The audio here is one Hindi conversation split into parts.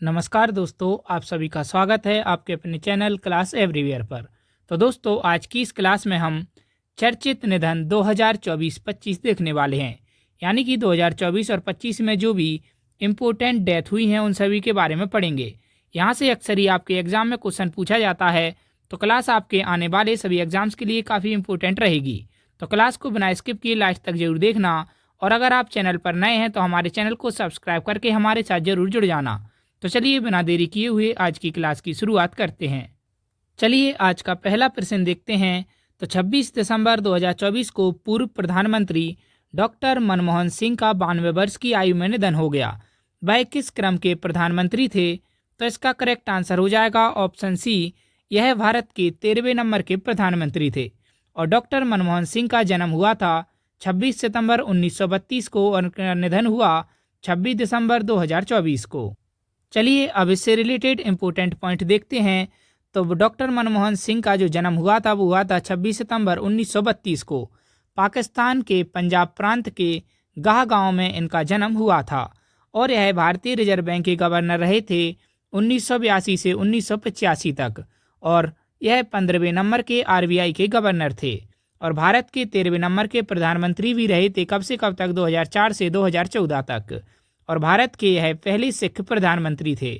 नमस्कार दोस्तों, आप सभी का स्वागत है आपके अपने चैनल क्लास एवरीवेयर पर। तो दोस्तों, आज की इस क्लास में हम चर्चित निधन 2024-25 देखने वाले हैं। यानी कि 2024 और 25 में जो भी इम्पोर्टेंट डेथ हुई हैं उन सभी के बारे में पढ़ेंगे। यहाँ से अक्सर ही आपके एग्जाम में क्वेश्चन पूछा जाता है, तो क्लास आपके आने वाले सभी एग्जाम्स के लिए काफ़ी इम्पोर्टेंट रहेगी। तो क्लास को बिना स्किप किए लास्ट तक जरूर देखना, और अगर आप चैनल पर नए हैं तो हमारे चैनल को सब्सक्राइब करके हमारे साथ जरूर जुड़ जाना। तो चलिए बिना देरी किए हुए आज की क्लास की शुरुआत करते हैं। चलिए आज का पहला प्रश्न देखते हैं। तो 26 दिसंबर 2024 को पूर्व प्रधानमंत्री डॉक्टर मनमोहन सिंह का 92 वर्ष की आयु में निधन हो गया। वह किस क्रम के प्रधानमंत्री थे? तो इसका करेक्ट आंसर हो जाएगा ऑप्शन सी, यह भारत के 13वें नंबर के प्रधानमंत्री थे। और डॉक्टर मनमोहन सिंह का जन्म हुआ था 26 सितंबर 1932 को और उनका निधन हुआ 26 दिसंबर 2024 को। चलिए अब इससे रिलेटेड इम्पोर्टेंट पॉइंट देखते हैं। तो डॉक्टर मनमोहन सिंह का जो जन्म हुआ था वो हुआ था 26 सितंबर 1932 को। पाकिस्तान के पंजाब प्रांत के गाह गांव में इनका जन्म हुआ था, और यह भारतीय रिजर्व बैंक के गवर्नर रहे थे 1982 से 1985 तक, और यह 15वें नंबर के आरबीआई के गवर्नर थे, और भारत के 13वें नंबर के प्रधानमंत्री भी रहे थे। कब से कब तक? 2004 से 2014 तक। और भारत के यह पहले सिख प्रधानमंत्री थे।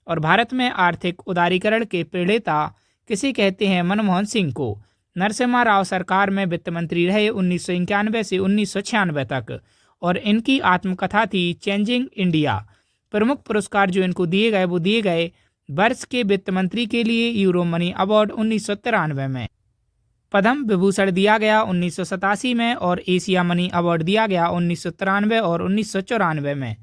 और भारत में आर्थिक उदारीकरण के प्रणेता किसे कहते हैं? मनमोहन सिंह को। नरसिम्हा राव सरकार में वित्त मंत्री रहे 1991 से 1996 तक, और इनकी आत्मकथा थी चेंजिंग इंडिया। प्रमुख पुरस्कार जो इनको दिए गए वो दिए गए वर्ष के वित्त मंत्री के लिए यूरो मनी अवार्ड 1993 में, पद्म विभूषण दिया गया 1987 में, और एशिया मनी अवार्ड दिया गया 1993 और 1994 में।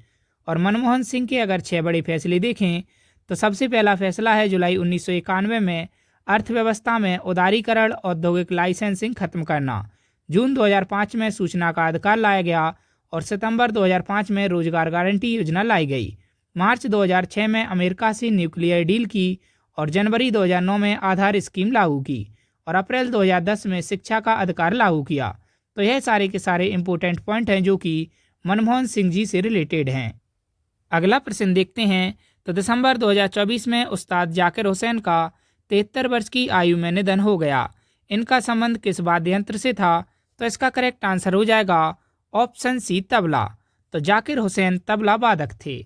और मनमोहन सिंह के अगर 6 बड़े फैसले देखें तो सबसे पहला फैसला है जुलाई 1991 में अर्थव्यवस्था में उदारीकरण, औद्योगिक लाइसेंसिंग खत्म करना। जून 2005 में सूचना का अधिकार लाया गया, और सितंबर 2005 में रोजगार गारंटी योजना लाई गई। मार्च 2006 में अमेरिका से न्यूक्लियर डील की, और जनवरी 2009 में आधार स्कीम लागू की, और अप्रैल 2010 में शिक्षा का अधिकार लागू किया। तो यह सारे के सारे इम्पोर्टेंट पॉइंट हैं जो कि मनमोहन सिंह जी से रिलेटेड हैं। अगला प्रश्न देखते हैं। तो दिसंबर 2024 में उस्ताद जाकिर हुसैन का 73 वर्ष की आयु में निधन हो गया। इनका संबंध किस वाद्य यंत्र से था? तो इसका करेक्ट आंसर हो जाएगा ऑप्शन सी, तबला। तो जाकिर हुसैन तबला वादक थे।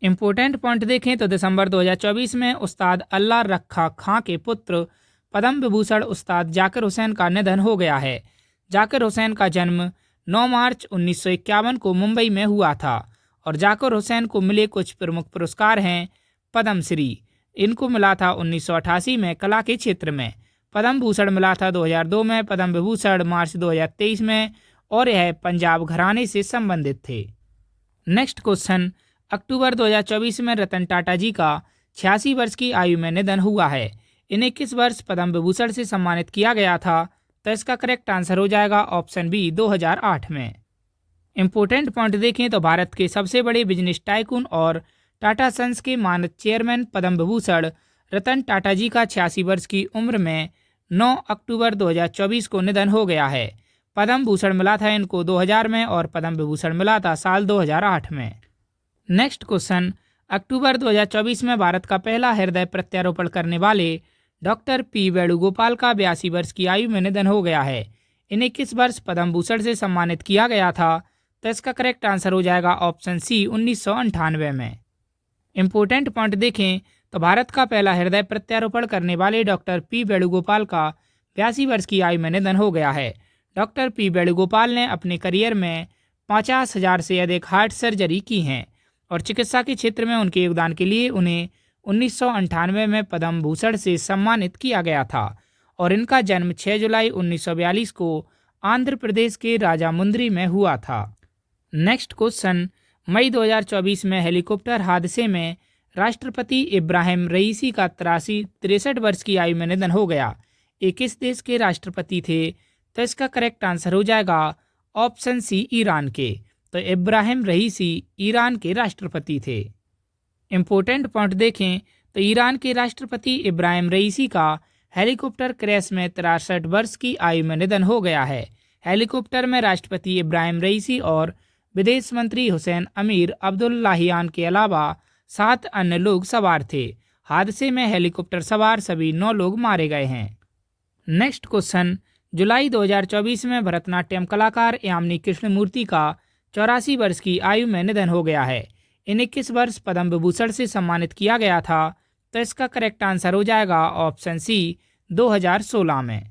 इम्पोर्टेंट पॉइंट देखें तो दिसंबर 2024 में उस्ताद अल्लाह रखा खां के पुत्र पद्म विभूषण उस्ताद जाकिर हुसैन का निधन हो गया है। जाकिर हुसैन का जन्म 9 मार्च 1951 को मुंबई में हुआ था, और जाकिर हुसैन को मिले कुछ प्रमुख पुरस्कार हैं। पद्मश्री इनको मिला था 1988 में कला के क्षेत्र में, पद्म भूषण मिला था 2002 में, पद्म विभूषण मार्च 2023 में, और यह पंजाब घराने से संबंधित थे। नेक्स्ट क्वेश्चन, अक्टूबर 2024 में रतन टाटा जी का 86 वर्ष की आयु में निधन हुआ है। इन्हें किस वर्ष पद्म विभूषण से सम्मानित किया गया था? तो इसका करेक्ट आंसर हो जाएगा ऑप्शन बी, 2008 में। इम्पोर्टेंट पॉइंट देखें तो भारत के सबसे बड़े बिजनेस टाइकून और टाटा सन्स के मानद चेयरमैन पद्म विभूषण रतन टाटा जी का 86 वर्ष की उम्र में 9 अक्टूबर 2024 को निधन हो गया है। पद्म भूषण मिला था इनको 2000 में, और पद्म विभूषण मिला था साल 2008 में। नेक्स्ट क्वेश्चन, अक्टूबर 2024 में भारत का पहला हृदय प्रत्यारोपण करने वाले डॉक्टर पी वेणुगोपाल का 82 वर्ष की आयु में निधन हो गया है। इन्हें किस वर्ष पद्म भूषण से सम्मानित किया गया था? तो इसका करेक्ट आंसर हो जाएगा ऑप्शन सी, 1998 में। इम्पोर्टेंट पॉइंट देखें तो भारत का पहला हृदय प्रत्यारोपण करने वाले डॉक्टर पी वेणुगोपाल का 82 वर्ष की आयु में निधन हो गया है। डॉक्टर पी वेणुगोपाल ने अपने करियर में 50,000 से अधिक हार्ट सर्जरी की हैं, और चिकित्सा के क्षेत्र में उनके योगदान के लिए उन्हें 1998 में पद्म भूषण से सम्मानित किया गया था, और इनका जन्म 6 जुलाई 1942 को आंध्र प्रदेश के राजामुंद्री में हुआ था। नेक्स्ट क्वेश्चन, मई 2024 में हेलीकॉप्टर हादसे में राष्ट्रपति इब्राहिम रईसी का 63 वर्ष की आयु में निधन हो गया। ये किस देश के राष्ट्रपति थे? तो इसका करेक्ट आंसर हो जाएगा ऑप्शन सी, ईरान के। तो इब्राहिम रईसी ईरान के राष्ट्रपति थे। इम्पोर्टेंट पॉइंट देखें तो ईरान के राष्ट्रपति इब्राहिम रईसी का हेलीकॉप्टर क्रैश में 63 वर्ष की आयु में निधन हो गया है। हेलीकॉप्टर में राष्ट्रपति इब्राहिम रईसी और विदेश मंत्री हुसैन अमीर अब्दुल्लाहियान के अलावा 7 अन्य लोग सवार थे। हादसे में हेलीकॉप्टर सवार सभी 9 लोग मारे गए हैं। नेक्स्ट क्वेश्चन, जुलाई 2024 में भरतनाट्यम कलाकार यामिनी कृष्णमूर्ति का 84 वर्ष की आयु में निधन हो गया है। इन्हें किस वर्ष पद्म विभूषण से सम्मानित किया गया था? तो इसका करेक्ट आंसर हो जाएगा ऑप्शन सी, 2016 में।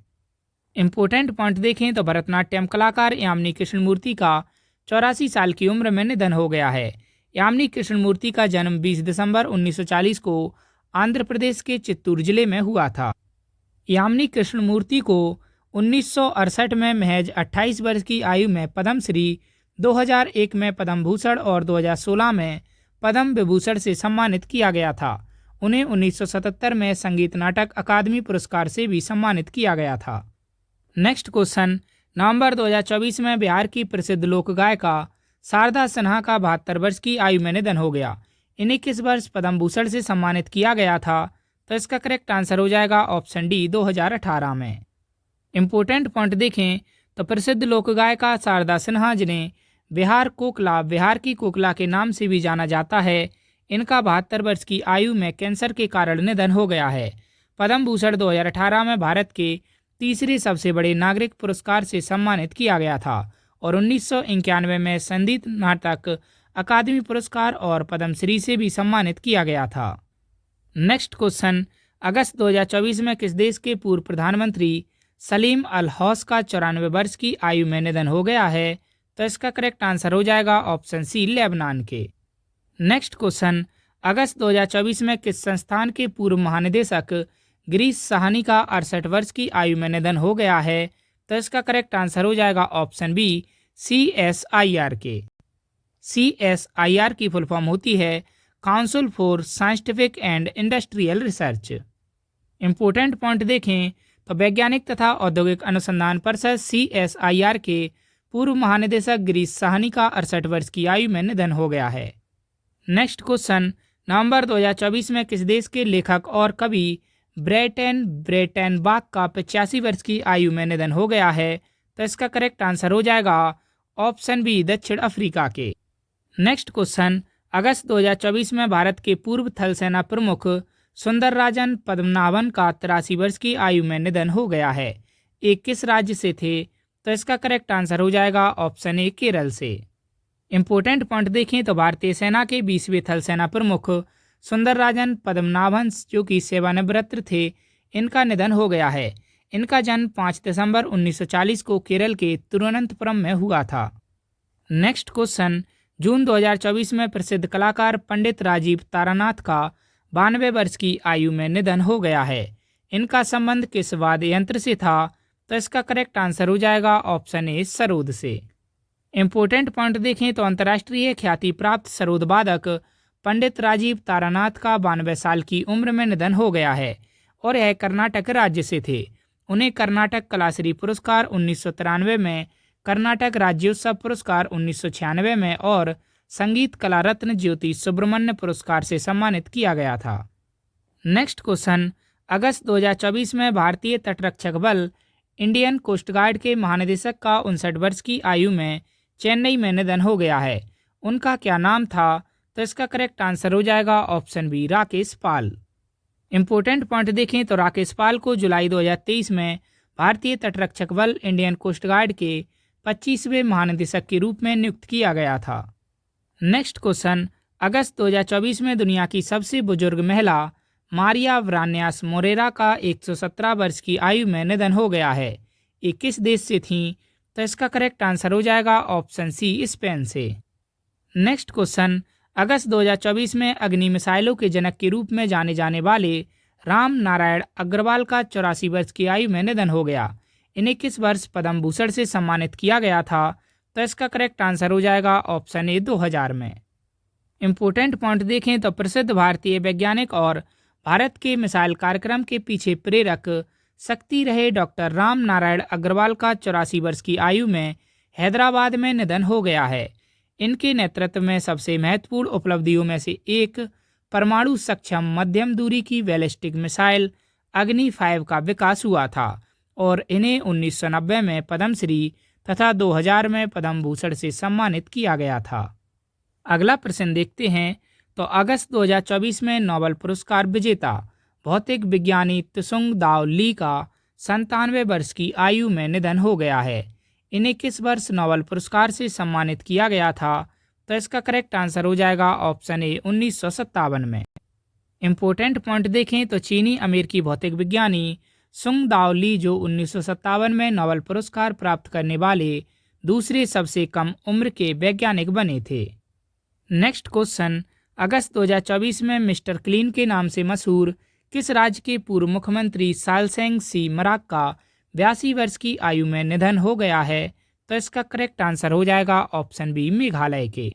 इम्पोर्टेंट पॉइंट देखें तो भरतनाट्यम कलाकार यामिनी कृष्णमूर्ति का 84 साल की उम्र में निधन हो गया है। यामिनी कृष्णमूर्ति का जन्म 20 दिसंबर 1940 को आंध्र प्रदेश के चित्तूर जिले में हुआ था। यामिनी कृष्णमूर्ति को 1968 में महज 28 वर्ष की आयु में पद्मश्री, 2001 में पद्म भूषण और 2016 में पद्म विभूषण से सम्मानित किया गया था। उन्हें 1977 में संगीत नाटक अकादमी पुरस्कार से भी सम्मानित किया गया था। नेक्स्ट क्वेश्चन, नवंबर 2024 में बिहार की प्रसिद्ध लोक गायिका शारदा सिन्हा का 72 वर्ष की आयु में निधन हो गया। इन्हें किस वर्ष पद्म भूषण से सम्मानित किया गया था? तो इसका करेक्ट आंसर हो जाएगा ऑप्शन डी, 2018 में। इम्पोर्टेंट पॉइंट देखें तो प्रसिद्ध लोक गायिका शारदा सिन्हा, जिन्हें बिहार की कोकिला के नाम से भी जाना जाता है, इनका 72 वर्ष की आयु में कैंसर के कारण निधन हो गया है। पद्म भूषण 2018 में भारत के तीसरे सबसे बड़े नागरिक पुरस्कार से सम्मानित किया गया था और 1991 में संगीत नाटक अकादमी पुरस्कार और पद्मश्री से भी सम्मानित किया गया था। नेक्स्ट क्वेश्चन, अगस्त 2024 में किस देश के पूर्व प्रधानमंत्री सलीम अल हौस का 94 वर्ष की आयु में निधन हो गया है? तो इसका करेक्ट आंसर हो जाएगा ऑप्शन सी, लेबनान के। नेक्स्ट क्वेश्चन, अगस्त 2024 में किस संस्थान के पूर्व महानिदेशक गिरीश साहनी का 68 वर्ष की आयु में निधन हो गया है? तो इसका करेक्ट आंसर हो जाएगा ऑप्शन बी, CSIR के। CSIR की फुल फॉर्म होती है council for scientific and industrial research. Important point देखें तो वैज्ञानिक तथा औद्योगिक अनुसंधान परिषद CSIR के पूर्व महानिदेशक गिरीश साहनी का 68 वर्ष की आयु में निधन हो गया है। नेक्स्ट क्वेश्चन, नवंबर 2024 में किस देश के लेखक और कवि ब्रेटेनबाक का 85 वर्ष की आयु में निधन हो गया है? तो इसका करेक्ट आंसर हो जाएगा ऑप्शन बी, दक्षिण अफ्रीका के। नेक्स्ट क्वेश्चन, अगस्त 2024 में भारत के पूर्व थल सेना प्रमुख सुंदरराजन पद्मनाभन का 83 वर्ष की आयु में निधन हो गया है। ये किस राज्य से थे? तो इसका करेक्ट आंसर हो जाएगा ऑप्शन ए, केरल से। इम्पोर्टेंट पॉइंट देखें तो भारतीय सेना के 20वें थल सेना प्रमुख सुंदरराजन पद्मनाभन, जो कि सेवानिवृत्त थे, इनका निधन हो गया है। इनका जन्म 5 दिसंबर 1940 को केरल के तिरुवनंतपुरम में हुआ था। नेक्स्ट क्वेश्चन, जून 2024 में प्रसिद्ध कलाकार पंडित राजीव तारानाथ का 92 वर्ष की आयु में निधन हो गया है। इनका संबंध किस वाद्य यंत्र से था? तो इसका करेक्ट आंसर हो जाएगा ऑप्शन ए, सरोद से। इम्पोर्टेंट पॉइंट देखें तो अंतर्राष्ट्रीय ख्याति प्राप्त सरोद वादक पंडित राजीव तारानाथ का 92 साल की उम्र में निधन हो गया है और यह कर्नाटक राज्य से थे। उन्हें कर्नाटक कलाश्री पुरस्कार 1993 में, कर्नाटक राज्योत्सव पुरस्कार 1996 में और संगीत कला रत्न ज्योति सुब्रमण्य पुरस्कार से सम्मानित किया गया था। नेक्स्ट क्वेश्चन, अगस्त 2024 में भारतीय तटरक्षक बल इंडियन कोस्ट गार्ड के महानिदेशक का 59 वर्ष की आयु में चेन्नई में निधन हो गया है। उनका क्या नाम था? तो इसका करेक्ट आंसर हो जाएगा ऑप्शन बी, राकेश पाल। इम्पोर्टेंट पॉइंट देखें तो राकेश पाल को जुलाई 2023 में भारतीय तटरक्षक बल इंडियन कोस्ट गार्ड के 25वें महानिदेशक के रूप में नियुक्त किया गया था। नेक्स्ट क्वेश्चन, अगस्त 2024 में दुनिया की सबसे बुजुर्ग महिला मारिया व्रान्यास मोरेरा का 117 वर्ष की आयु में निधन हो गया है। ये किस देश से थीं? तो इसका करेक्ट आंसर हो जाएगा ऑप्शन सी, स्पेन से। नेक्स्ट क्वेश्चन, अगस्त 2024 में अग्नि मिसाइलों के जनक के रूप में जाने जाने वाले राम नारायण अग्रवाल का 84 वर्ष की आयु में निधन हो गया। इन्हें किस वर्ष पद्म भूषण से सम्मानित किया गया था? तो इसका करेक्ट आंसर हो जाएगा ऑप्शन ए, 2000 में। इम्पोर्टेंट पॉइंट देखें तो प्रसिद्ध भारतीय वैज्ञानिक और भारत के मिसाइल कार्यक्रम के पीछे प्रेरक शक्ति रहे डॉक्टर राम नारायण अग्रवाल का 84 वर्ष की आयु में हैदराबाद में निधन हो गया है। इनके नेतृत्व में सबसे महत्वपूर्ण उपलब्धियों में से एक परमाणु सक्षम मध्यम दूरी की बैलिस्टिक मिसाइल अग्नि 5 का विकास हुआ था और इन्हें 1990 में पद्मश्री तथा 2000 में पद्म भूषण से सम्मानित किया गया था। अगला प्रश्न देखते हैं तो अगस्त 2024 में नोबेल पुरस्कार विजेता भौतिक विज्ञानी त्सुंग दाओ ली का 97 वर्ष की आयु में निधन हो गया है। इन्हें किस वर्ष नोबेल पुरस्कार से सम्मानित किया गया था? तो इसका करेक्ट आंसर हो जाएगा ऑप्शन ए 1957 में। इम्पोर्टेंट पॉइंट देखें तो चीनी अमेरिकी भौतिक विज्ञानी सुंग दाओ ली जो 1957 में नोबेल पुरस्कार प्राप्त करने वाले दूसरे सबसे कम उम्र के वैज्ञानिक बने थे। नेक्स्ट क्वेश्चन, अगस्त 2024 में मिस्टर क्लीन के नाम से मशहूर किस राज्य के पूर्व मुख्यमंत्री सालसेंग सी मराक का 82 वर्ष की आयु में निधन हो गया है? तो इसका करेक्ट आंसर हो जाएगा ऑप्शन बी मेघालय के।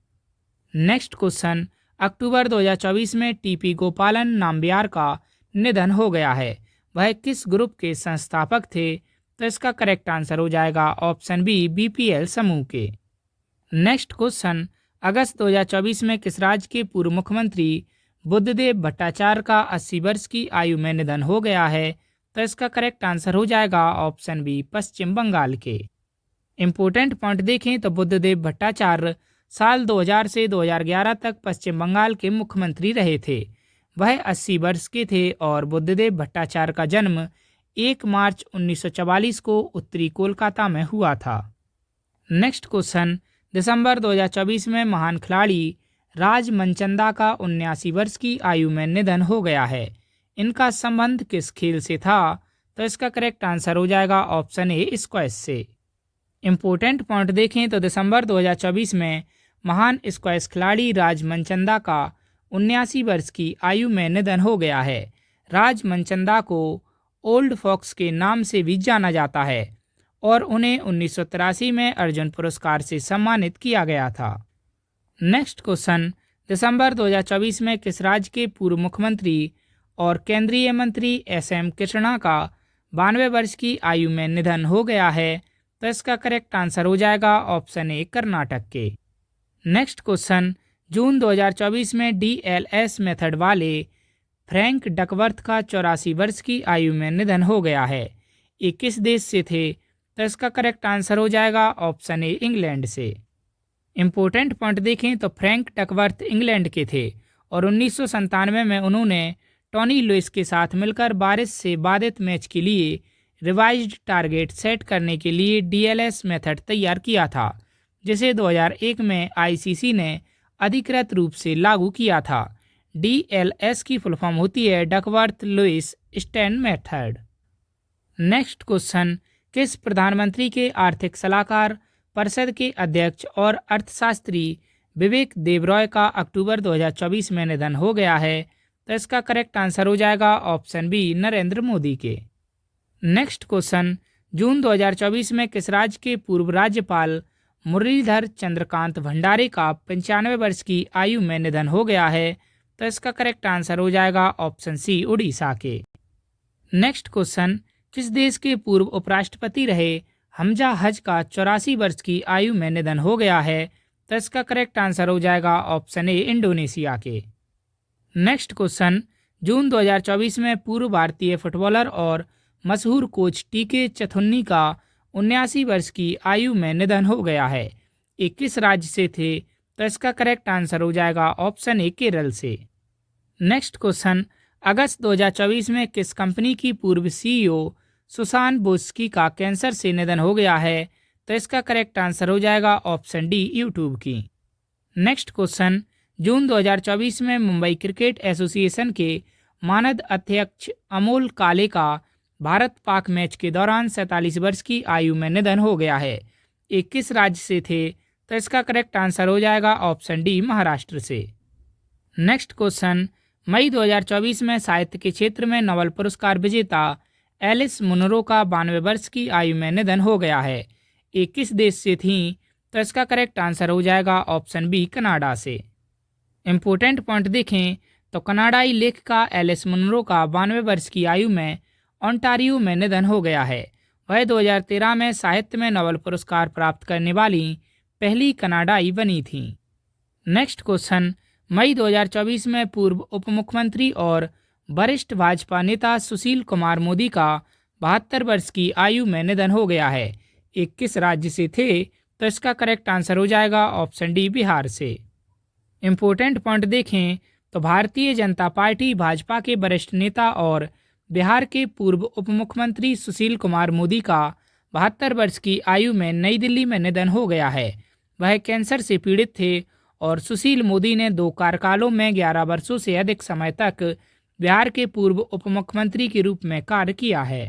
नेक्स्ट क्वेश्चन, अक्टूबर 2024 में टीपी गोपालन नाम्बियार का निधन हो गया है। वह किस ग्रुप के संस्थापक थे? तो इसका करेक्ट आंसर हो जाएगा ऑप्शन बी बीपीएल समूह के। नेक्स्ट क्वेश्चन, अगस्त 2024 में किस राज्य के पूर्व मुख्यमंत्री बुद्धदेव भट्टाचार्य का 80 वर्ष की आयु में निधन हो गया है? तो इसका करेक्ट आंसर हो जाएगा ऑप्शन बी पश्चिम बंगाल के। इम्पोर्टेंट पॉइंट देखें तो बुद्धदेव भट्टाचार्य साल 2000 से 2011 तक पश्चिम बंगाल के मुख्यमंत्री रहे थे। वह 80 वर्ष के थे और बुद्धदेव भट्टाचार्य का जन्म 1 मार्च 1944 को उत्तरी कोलकाता में हुआ था। नेक्स्ट क्वेश्चन, दिसंबर 2024 में महान खिलाड़ी राज मनचंदा का 79 वर्ष की आयु में निधन हो गया है। इनका संबंध किस खेल से था? तो इसका करेक्ट आंसर हो जाएगा ऑप्शन ए स्क्वैश से। इम्पोर्टेंट पॉइंट देखें तो दिसंबर 2024 में महान स्क्वैश खिलाड़ी राज मनचंदा का 79 वर्ष की आयु में निधन हो गया है। राज मनचंदा को ओल्ड फॉक्स के नाम से भी जाना जाता है और उन्हें 1983 में अर्जुन पुरस्कार से सम्मानित किया गया था। नेक्स्ट क्वेश्चन, दिसंबर 2024 में किस राज्य के पूर्व मुख्यमंत्री और केंद्रीय मंत्री एसएम कृष्णा का 92 वर्ष की आयु में निधन हो गया है? तो इसका करेक्ट आंसर हो जाएगा ऑप्शन ए कर्नाटक के। नेक्स्ट क्वेश्चन, जून 2024 में डीएलएस मेथड वाले फ्रैंक डकवर्थ का 84 वर्ष की आयु में निधन हो गया है। ये किस देश से थे? तो इसका करेक्ट आंसर हो जाएगा ऑप्शन ए इंग्लैंड से। इम्पोर्टेंट पॉइंट देखें तो फ्रैंक डकवर्थ इंग्लैंड के थे और 1997 में उन्होंने टॉनी लुइस के साथ मिलकर बारिश से बाधित मैच के लिए रिवाइज्ड टारगेट सेट करने के लिए डीएलएस मेथड तैयार किया था, जिसे 2001 में आईसीसी ने अधिकृत रूप से लागू किया था। डीएलएस की फुल फॉर्म होती है Duckworth Louis stand method. Next question, किस प्रधानमंत्री के आर्थिक सलाहकार परिषद के अध्यक्ष और अर्थशास्त्री विवेक देबरॉय का अक्टूबर 2024 में निधन हो गया है? तो इसका करेक्ट आंसर हो जाएगा ऑप्शन बी नरेंद्र मोदी के। नेक्स्ट क्वेश्चन, जून 2024 में किस राज्य के पूर्व राज्यपाल मुरलीधर चंद्रकांत भंडारे का 95 वर्ष की आयु में निधन हो गया है? तो इसका करेक्ट आंसर हो जाएगा ऑप्शन सी उड़ीसा के। नेक्स्ट क्वेश्चन, किस देश के पूर्व उपराष्ट्रपति रहे हमजा हज का 84 वर्ष की आयु में निधन हो गया है? तो इसका करेक्ट आंसर हो जाएगा ऑप्शन ए इंडोनेशिया के। नेक्स्ट क्वेश्चन, जून 2024 में पूर्व भारतीय फुटबॉलर और मशहूर कोच टीके चथुन्नी का 79 वर्ष की आयु में निधन हो गया है। ये किस राज्य से थे? तो इसका करेक्ट आंसर हो जाएगा ऑप्शन ए केरल से। नेक्स्ट क्वेश्चन, अगस्त 2024 में किस कंपनी की पूर्व सीईओ सुसान बोस्की का कैंसर से निधन हो गया है? तो इसका करेक्ट आंसर हो जाएगा ऑप्शन डी यूट्यूब की। नेक्स्ट क्वेश्चन, जून 2024 में मुंबई क्रिकेट एसोसिएशन के मानद अध्यक्ष अमोल काले का भारत पाक मैच के दौरान 47 वर्ष की आयु में निधन हो गया है। ये किस राज्य से थे? तो इसका करेक्ट आंसर हो जाएगा ऑप्शन डी महाराष्ट्र से। नेक्स्ट क्वेश्चन, मई 2024 में साहित्य के क्षेत्र में नोबेल पुरस्कार विजेता एलिस मुनरो का 92 वर्ष की आयु में निधन हो गया है। ये किस देश से थीं? तो इसका करेक्ट आंसर हो जाएगा ऑप्शन बी कनाडा से। इम्पोर्टेंट पॉइंट देखें तो कनाडाई लेखिका एलिस मुनरो का 92 वर्ष की आयु में ओंटारियो में निधन हो गया है। वह 2013 में साहित्य में नोबेल पुरस्कार प्राप्त करने वाली पहली कनाडाई बनी थीं। नेक्स्ट क्वेश्चन, मई 2024 में पूर्व उप मुख्यमंत्री और वरिष्ठ भाजपा नेता सुशील कुमार मोदी का 72 वर्ष की आयु में निधन हो गया है। ये किस राज्य से थे? तो इसका करेक्ट आंसर हो जाएगा ऑप्शन डी बिहार से। इम्पोर्टेंट पॉइंट देखें, तो भारतीय जनता पार्टी भाजपा के वरिष्ठ नेता और बिहार के पूर्व उप मुख्यमंत्री सुशील कुमार मोदी का 72 वर्ष की आयु में नई दिल्ली में निधन हो गया है। वह कैंसर से पीड़ित थे और सुशील मोदी ने 2 कार्यकालों में 11 वर्षों से अधिक समय तक बिहार के पूर्व उप मुख्यमंत्री के रूप में कार्य किया है।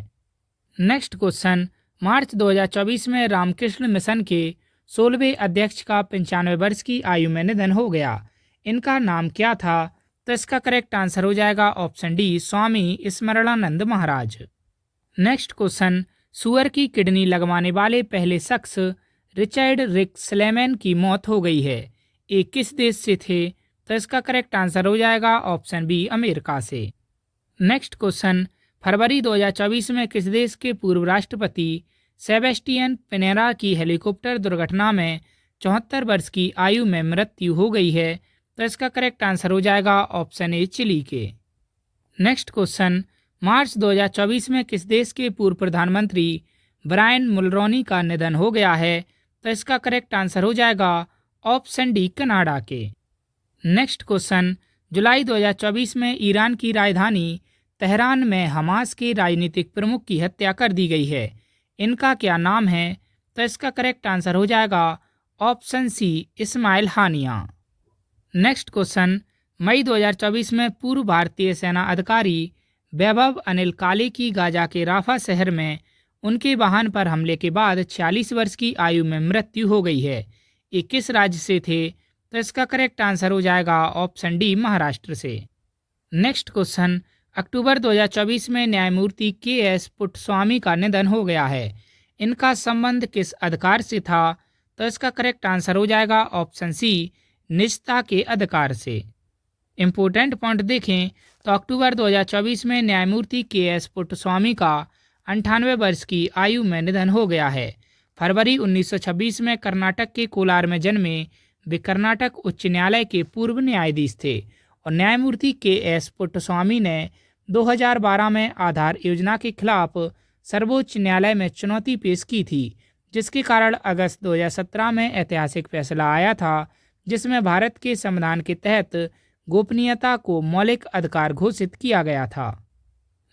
नेक्स्ट क्वेश्चन, मार्च 2024 में रामकृष्ण मिशन के 16वें अध्यक्ष का 95 वर्ष की आयु में निधन हो गया। इनका नाम क्या था? तो इसका करेक्ट आंसर हो जाएगा ऑप्शन डी, स्वामी स्मरणानंद महाराज। नेक्स्ट क्वेश्चन, सुअर की किडनी लगवाने वाले पहले शख्स रिचर्ड रिक स्लेमैन की मौत हो गई है। ये किस देश से थे? तो इसका करेक्ट आंसर हो जाएगा ऑप्शन बी, अमेरिका से। नेक्स्ट क्वेश्चन, फरवरी 2024 में किस देश के पूर्व राष्ट्रपति सेबेस्टियन पिनेरा की हेलीकॉप्टर दुर्घटना में 74 वर्ष की आयु में मृत्यु हो गई है? तो इसका करेक्ट आंसर हो जाएगा ऑप्शन ए, चिली के। नेक्स्ट क्वेश्चन, मार्च 2024 में किस देश के पूर्व प्रधानमंत्री ब्रायन मुलरोनी का निधन हो गया है? तो इसका करेक्ट आंसर हो जाएगा ऑप्शन डी, कनाडा के। नेक्स्ट क्वेश्चन, जुलाई 2024 में ईरान की राजधानी तेहरान में हमास के राजनीतिक प्रमुख की हत्या कर दी गई है। इनका क्या नाम है? तो इसका करेक्ट आंसर हो जाएगा ऑप्शन सी, इस्माइल हानिया। नेक्स्ट क्वेश्चन, मई 2024 में पूर्व भारतीय सेना अधिकारी वैभव अनिल काले की गाजा के राफा शहर में उनके वाहन पर हमले के बाद 46 वर्ष की आयु में मृत्यु हो गई है। ये किस राज्य से थे? तो इसका करेक्ट आंसर हो जाएगा ऑप्शन डी, महाराष्ट्र से। नेक्स्ट क्वेश्चन, अक्टूबर 2024 में न्यायमूर्ति के.एस. पुट्टस्वामी का निधन हो गया है। इनका संबंध किस अधिकार से था? तो इसका करेक्ट आंसर हो जाएगा ऑप्शन सी, निजता के अधिकार से। इम्पोर्टेंट पॉइंट देखें तो अक्टूबर 2024 में न्यायमूर्ति के.एस. पुट्टस्वामी का 98 वर्ष की आयु में निधन हो गया है। फरवरी 1926 में कर्नाटक के कोलार में जन्मे वे कर्नाटक उच्च न्यायालय के पूर्व न्यायाधीश थे और न्यायमूर्ति के.एस. पुट्टस्वामी ने 2012 में आधार योजना के खिलाफ सर्वोच्च न्यायालय में चुनौती पेश की थी, जिसके कारण अगस्त 2017 में ऐतिहासिक फैसला आया था जिसमें भारत के संविधान के तहत गोपनीयता को मौलिक अधिकार घोषित किया गया था।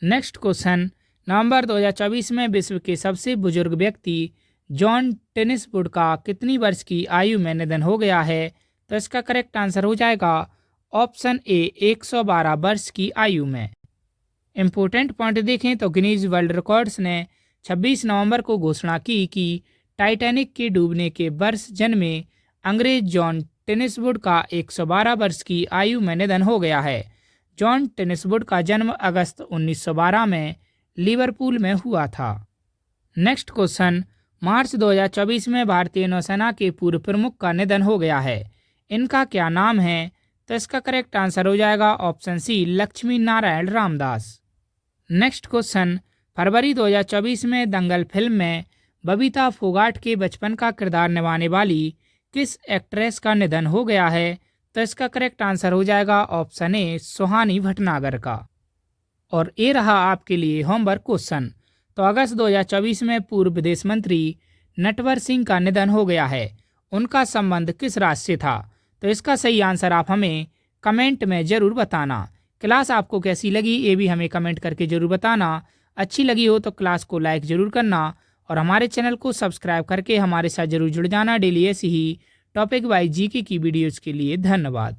नेक्स्ट क्वेश्चन, नवंबर 2024 में विश्व के सबसे बुजुर्ग व्यक्ति जॉन टेनिसवुड का कितनी वर्ष की आयु में निधन हो गया है? तो इसका करेक्ट आंसर हो जाएगा ऑप्शन ए, 112 वर्ष की आयु में। इम्पोर्टेंट पॉइंट देखें तो गिनीज वर्ल्ड रिकॉर्ड्स ने 26 नवंबर को घोषणा की कि टाइटैनिक के डूबने के वर्ष जन्मे अंग्रेज जॉन टेनिसवुड का 112 वर्ष की आयु में निधन हो गया है। जॉन टेनिसवुड का जन्म अगस्त 1912 में लिवरपूल में हुआ था। नेक्स्ट क्वेश्चन, मार्च 2024 में भारतीय नौसेना के पूर्व प्रमुख का निधन हो गया है। इनका क्या नाम है? तो इसका करेक्ट आंसर हो जाएगा option c, Lakshmi Narayan Ramdas. Next question, फरवरी 2024 में दंगल फिल्म में बबीता फोगाट के बचपन का किरदार निभाने वाली किस एक्ट्रेस का निधन हो गया है? तो इसका करेक्ट आंसर हो जाएगा ऑप्शन ए, सुहानी भटनागर का। और ये रहा आपके लिए होमवर्क क्वेश्चन। तो अगस्त 2024 में पूर्व विदेश मंत्री नटवर सिंह का निधन हो गया है। उनका संबंध किस राज्य से था? तो इसका सही आंसर आप हमें कमेंट में ज़रूर बताना। क्लास आपको कैसी लगी ये भी हमें कमेंट करके ज़रूर बताना। अच्छी लगी हो तो क्लास को लाइक ज़रूर करना और हमारे चैनल को सब्सक्राइब करके हमारे साथ जरूर जुड़ जाना। डेली ऐसी ही टॉपिक वाइज जीके की वीडियोज़ के लिए। धन्यवाद।